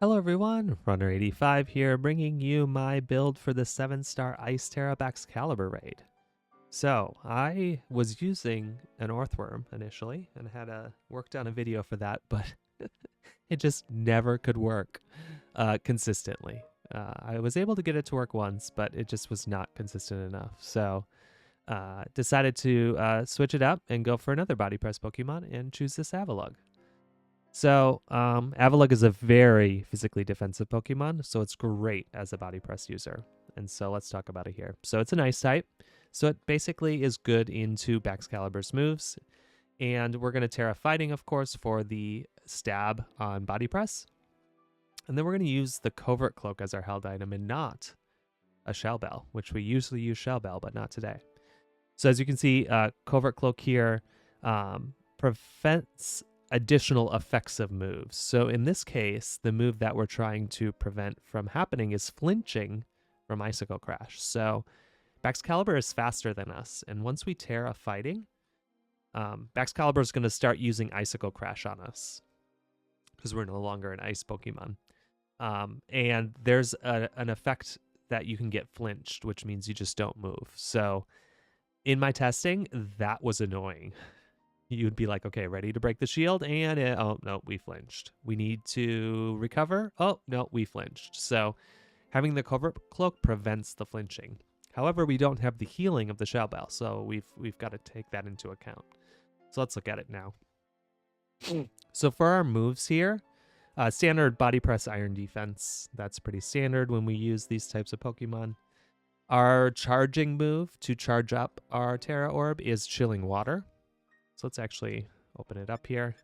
Hello everyone, Runner85 here, bringing you my build for the 7-star Ice Tera Baxcalibur raid. So, I was using an Orthworm initially, and had worked on a video for that, but it just never could work consistently. I was able to get it to work once, but it just was not consistent enough. So, decided to switch it up and go for another body press Pokemon and choose this Avalugg. So, Avalugg is a very physically defensive Pokemon, so it's great as a body press user. And so let's talk about it here. So it's an ice type, so it basically is good into Baxcalibur's moves. And we're going to Tera Fighting, of course, for the stab on body press. And then we're going to use the Covert Cloak as our held item and not a Shell Bell, which we usually use Shell Bell, but not today. So as you can see, Covert Cloak here prevents additional effects of moves. So in this case, the move that we're trying to prevent from happening is flinching from Icicle Crash. So Baxcalibur is faster than us, and once we Tera Fighting, Baxcalibur is going to start using Icicle Crash on us because we're no longer an ice Pokemon. And there's an effect that you can get flinched, which means you just don't move. So in my testing, that was annoying. You'd be like, okay, ready to break the shield, and oh no, we flinched. We need to recover. Oh no, we flinched. So having the Covert Cloak prevents the flinching. However, we don't have the healing of the Shell Bell, so we've got to take that into account. So let's look at it now. So for our moves here, standard body press iron defense. That's pretty standard when we use these types of Pokemon. Our charging move to charge up our Tera Orb is Chilling Water. So let's actually open it up here.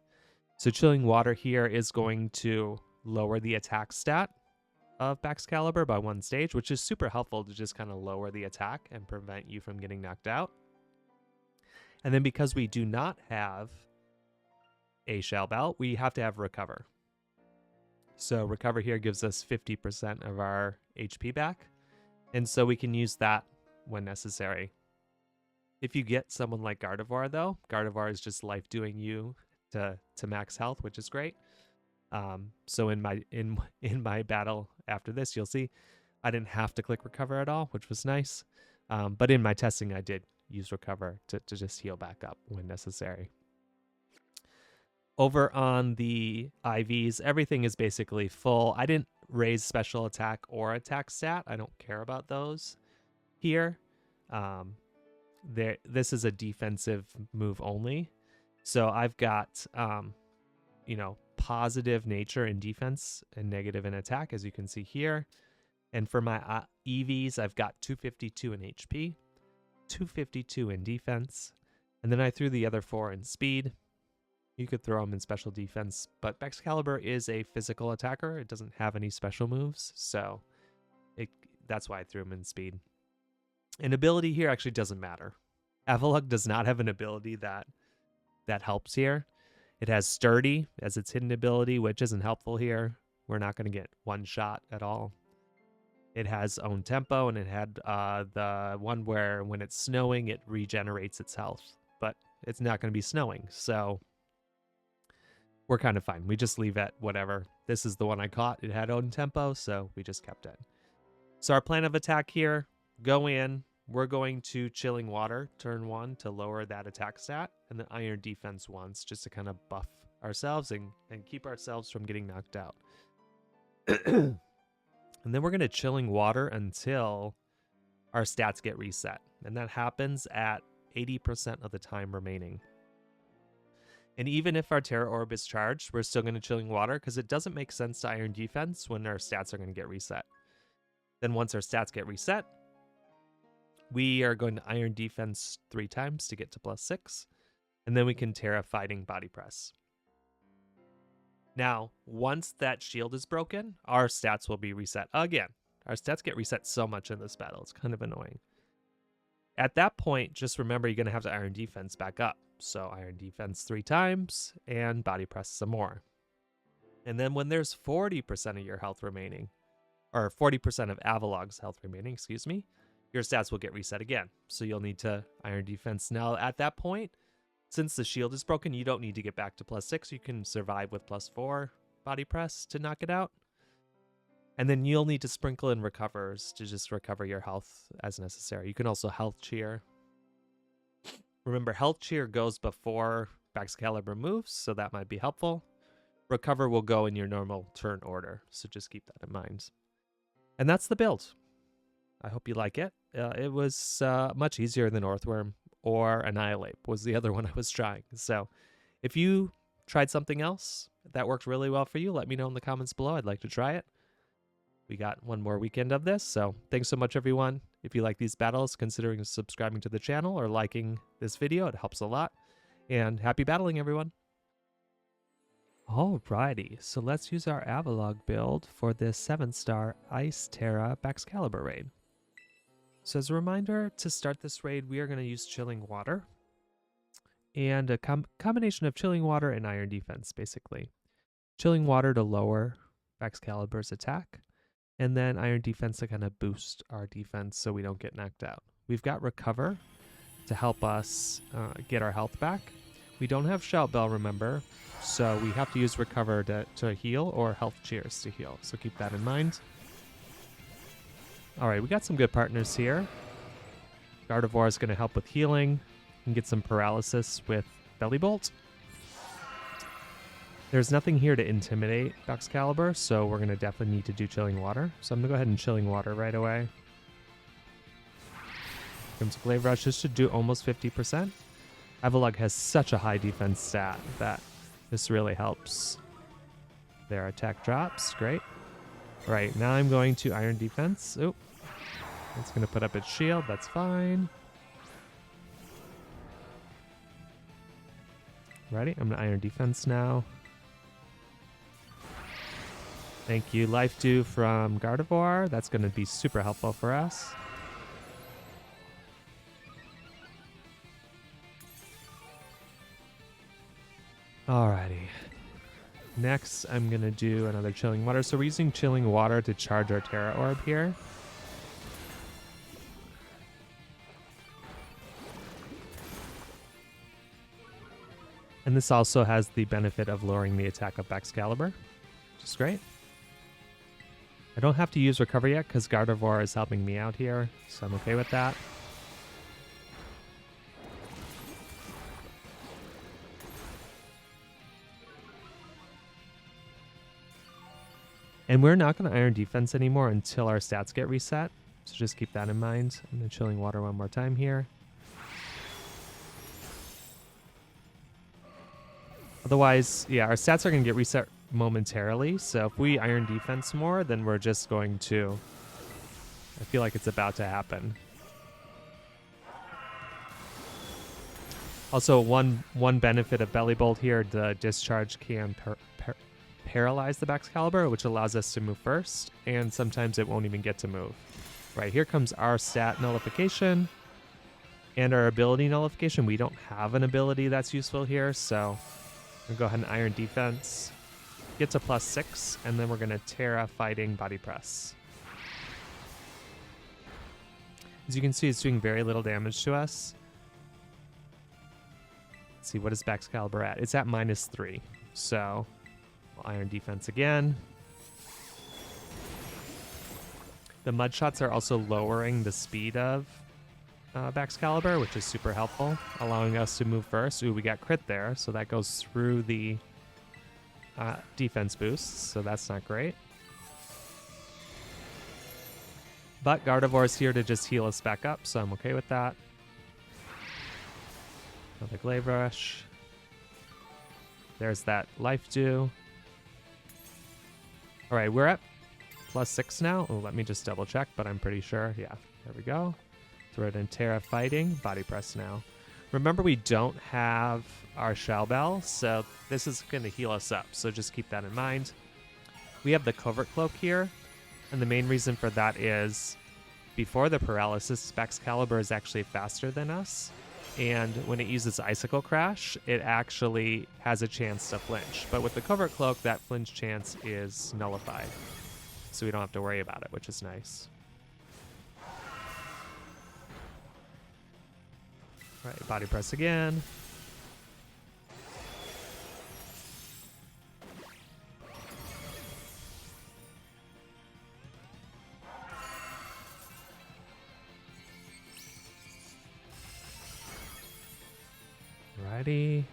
So Chilling Water here is going to lower the attack stat of Baxcalibur by 1 stage, which is super helpful to just kind of lower the attack and prevent you from getting knocked out. And then because we do not have a Shell Bell, we have to have Recover. So Recover here gives us 50% of our HP back, and so we can use that when necessary. If you get someone like Gardevoir, though, Gardevoir is just life doing you to max health, which is great. So in my battle after this, you'll see I didn't have to click Recover at all, which was nice. But in my testing, I did use Recover to just heal back up when necessary. Over on the IVs, everything is basically full. I didn't raise special attack or attack stat. I don't care about those here. This is a defensive move only. So I've got, positive nature in defense and negative in attack, as you can see here. And for my EVs, I've got 252 in HP, 252 in defense, and then I threw the other 4 in speed. You could throw them in special defense, but Baxcalibur is a physical attacker. It doesn't have any special moves, so that's why I threw him in speed. An ability here actually doesn't matter. Avalugg does not have an ability that helps here. It has Sturdy as its hidden ability, which isn't helpful here. We're not going to get one shot at all. It has Own Tempo, and it had the one where when it's snowing, it regenerates its health. But it's not going to be snowing, so we're kind of fine. We just leave it whatever. This is the one I caught. It had Own Tempo, so we just kept it. So our plan of attack here, go in. We're going to Chilling Water turn 1 to lower that attack stat, and then Iron Defense once just to kind of buff ourselves and keep ourselves from getting knocked out. And then we're going to Chilling Water until our stats get reset, and that happens at 80% of the time remaining. And even if our Tera Orb is charged, we're still going to Chilling Water because it doesn't make sense to Iron Defense when our stats are going to get reset. Then once our stats get reset, we are going to Iron Defense 3 times to get to +6, and then we can Tera Fighting Body Press. Now, once that shield is broken, our stats will be reset again. Our stats get reset so much in this battle, it's kind of annoying. At that point, just remember you're going to have to Iron Defense back up. So Iron Defense 3 times and Body Press some more. And then when there's 40% of your health remaining, or 40% of Avalugg's health remaining, excuse me, your stats will get reset again. So you'll need to Iron Defense. Now, at that point, since the shield is broken, you don't need to get back to +6. You can survive with +4 Body Press to knock it out. And then you'll need to sprinkle in recovers to just recover your health as necessary. You can also health cheer. Remember, health cheer goes before Baxcalibur moves, so that might be helpful. Recover will go in your normal turn order, so just keep that in mind. And that's the build. I hope you like it. It was much easier than Orthworm or Annihilate was the other one I was trying. So if you tried something else that worked really well for you, let me know in the comments below. I'd like to try it. We got one more weekend of this, so thanks so much, everyone. If you like these battles, considering subscribing to the channel or liking this video, it helps a lot. And happy battling, everyone. Alrighty, so let's use our Avalugg build for this 7-star Ice Tera Baxcalibur raid. So as a reminder, to start this raid, we are going to use Chilling Water. And a combination of Chilling Water and Iron Defense, basically. Chilling Water to lower Baxcalibur's attack, and then Iron Defense to kind of boost our defense so we don't get knocked out. We've got Recover to help us get our health back. We don't have Shout Bell, remember, so we have to use Recover to heal or Health Cheers to heal, so keep that in mind. Alright, we got some good partners here. Gardevoir is going to help with healing and get some paralysis with Belly Bolt. There's nothing here to intimidate Baxcalibur, so we're going to definitely need to do Chilling Water. So I'm going to go ahead and Chilling Water right away. Comes Glaive Rush. This should do almost 50%. Avalugg has such a high defense stat that this really helps. Their attack drops. Great. All right, now I'm going to Iron Defense. Oh, it's going to put up its shield. That's fine. Ready? I'm going to Iron Defense now. Thank you, Life Dew from Gardevoir. That's going to be super helpful for us. Alrighty. Next, I'm going to do another Chilling Water. So we're using Chilling Water to charge our Tera Orb here. And this also has the benefit of lowering the attack of Baxcalibur, which is great. I don't have to use Recover yet because Gardevoir is helping me out here, so I'm okay with that. And we're not going to Iron Defense anymore until our stats get reset, so just keep that in mind. I'm going to Chilling Water one more time here. Otherwise, yeah, our stats are going to get reset momentarily, so if we Iron Defense more, then we're just going to... I feel like it's about to happen. Also, one benefit of Belly Bolt here, the discharge can paralyze the Baxcalibur, which allows us to move first, and sometimes it won't even get to move. Right, here comes our stat nullification and our ability nullification. We don't have an ability that's useful here, so we'll go ahead and Iron Defense, get to +6, and then we're going to Tera Fighting Body Press. As you can see, it's doing very little damage to us. Let's see, what is Baxcalibur at? It's at -3, so we'll Iron Defense again. The Mud Shots are also lowering the speed of Baxcalibur, which is super helpful, allowing us to move first. Ooh, we got crit there, so that goes through the defense boosts, so that's not great. But Gardevoir's here to just heal us back up, so I'm okay with that. Another Glaive Rush. There's that Life Dew. All right, we're at +6 now. Oh, let me just double check, but I'm pretty sure. Yeah, there we go. So we're in Tera Fighting, Body Press now. Remember, we don't have our Shell Bell, so this is going to heal us up, so just keep that in mind. We have the Covert Cloak here, and the main reason for that is before the paralysis, Baxcalibur is actually faster than us, and when it uses Icicle Crash, it actually has a chance to flinch. But with the Covert Cloak, that flinch chance is nullified, so we don't have to worry about it, which is nice. All right, Body Press again. Alrighty.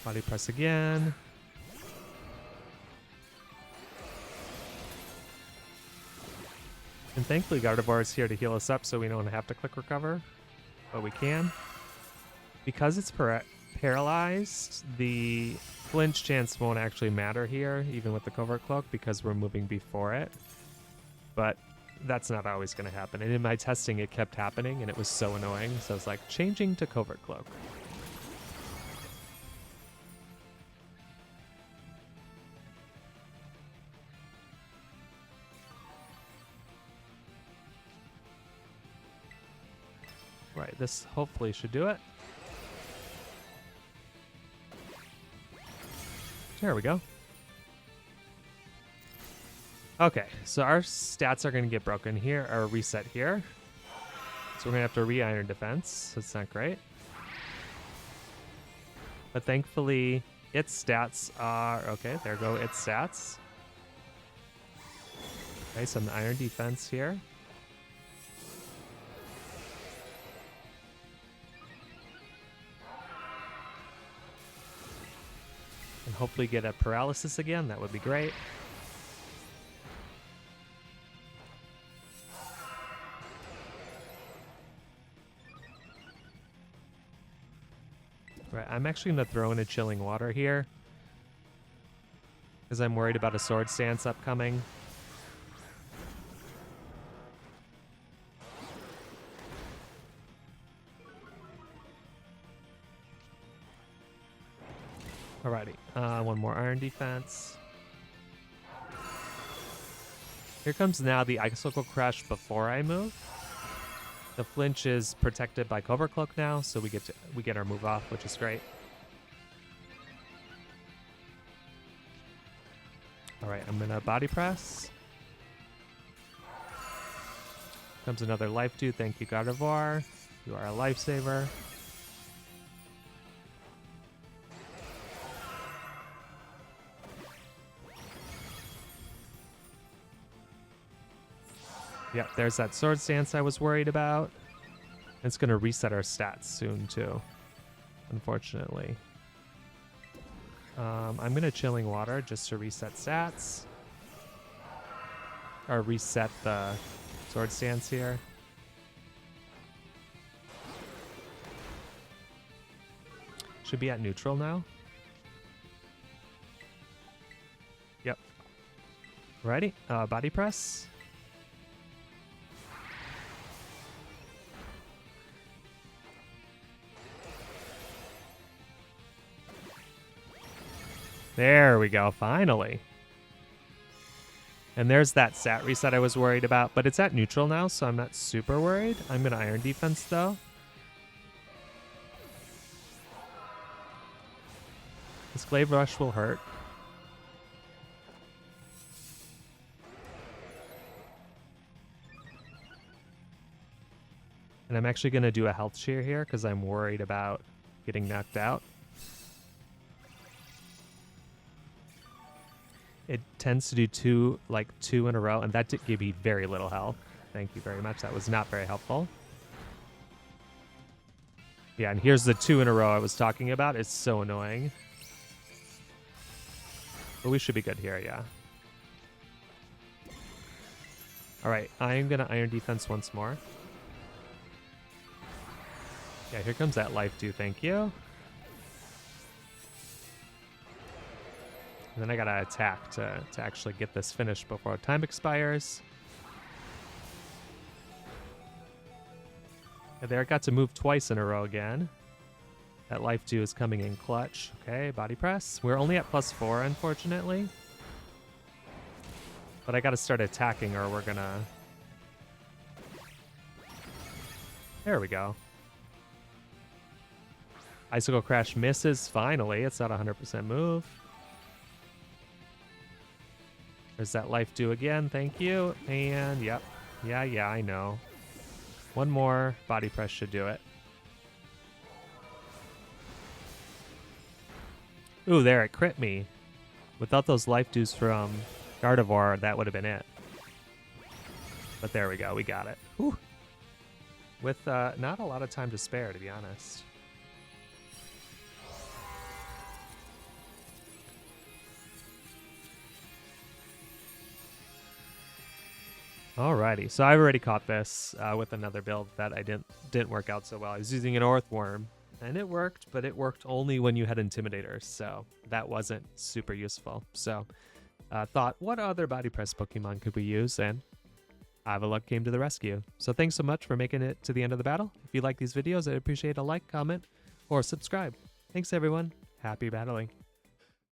Body press again. And thankfully Gardevoir is here to heal us up so we don't have to click recover. But we can. Because it's paralyzed, the flinch chance won't actually matter here, even with the Covert Cloak, because we're moving before it. But that's not always going to happen. And in my testing, it kept happening, and it was so annoying. So I was like, changing to Covert Cloak. Right, this hopefully should do it. There we go. Okay, so our stats are going to get broken here, or reset here. So we're going to have to re-iron defense. That's not great. But thankfully, its stats are... Okay, there go its stats. Okay, some iron defense here. And hopefully get a paralysis again. That would be great. Right, I'm actually going to throw in a chilling water here, because I'm worried about a sword stance upcoming. Alrighty, one more iron defense. Here comes now the Icicle Crash before I move. The flinch is protected by Covert Cloak now, so we get our move off, which is great. Alright, I'm gonna body press. Comes another life dew. Thank you, Gardevoir. You are a lifesaver. Yep, there's that sword stance I was worried about. It's going to reset our stats soon, too, unfortunately. I'm going to Chilling Water just to reset stats. Or reset the sword stance here. Should be at neutral now. Yep. Ready? Body press. There we go, finally. And there's that stat reset I was worried about, but it's at neutral now, so I'm not super worried. I'm going to Iron Defense, though. This Glaive Rush will hurt. And I'm actually going to do a health shear here, because I'm worried about getting knocked out. It tends to do two in a row, and that did give me very little health. Thank you very much. That was not very helpful. Yeah, and here's the 2 in a row I was talking about. It's so annoying. But we should be good here, yeah. All right, I'm going to Iron Defense once more. Yeah, here comes that life dew. Thank you. And then I gotta attack to actually get this finished before time expires. And there, it got to move twice in a row again. That life dew is coming in clutch. Okay, body press. We're only at +4, unfortunately. But I gotta start attacking or we're gonna... There we go. Icicle Crash misses, finally. It's not a 100% move. There's that life dew again, thank you. And yep, yeah, I know. One more body press should do it. Ooh, there, it crit me. Without those life dews from Gardevoir, that would have been it. But there we go, we got it. Whew. With not a lot of time to spare, to be honest. Alrighty, so I've already caught this with another build that I didn't work out so well. I was using an Earthworm, and it worked, but it worked only when you had Intimidators, so that wasn't super useful. So thought, what other body press Pokemon could we use? And Avalugg came to the rescue. So thanks so much for making it to the end of the battle. If you like these videos, I'd appreciate a like, comment, or subscribe. Thanks everyone. Happy battling.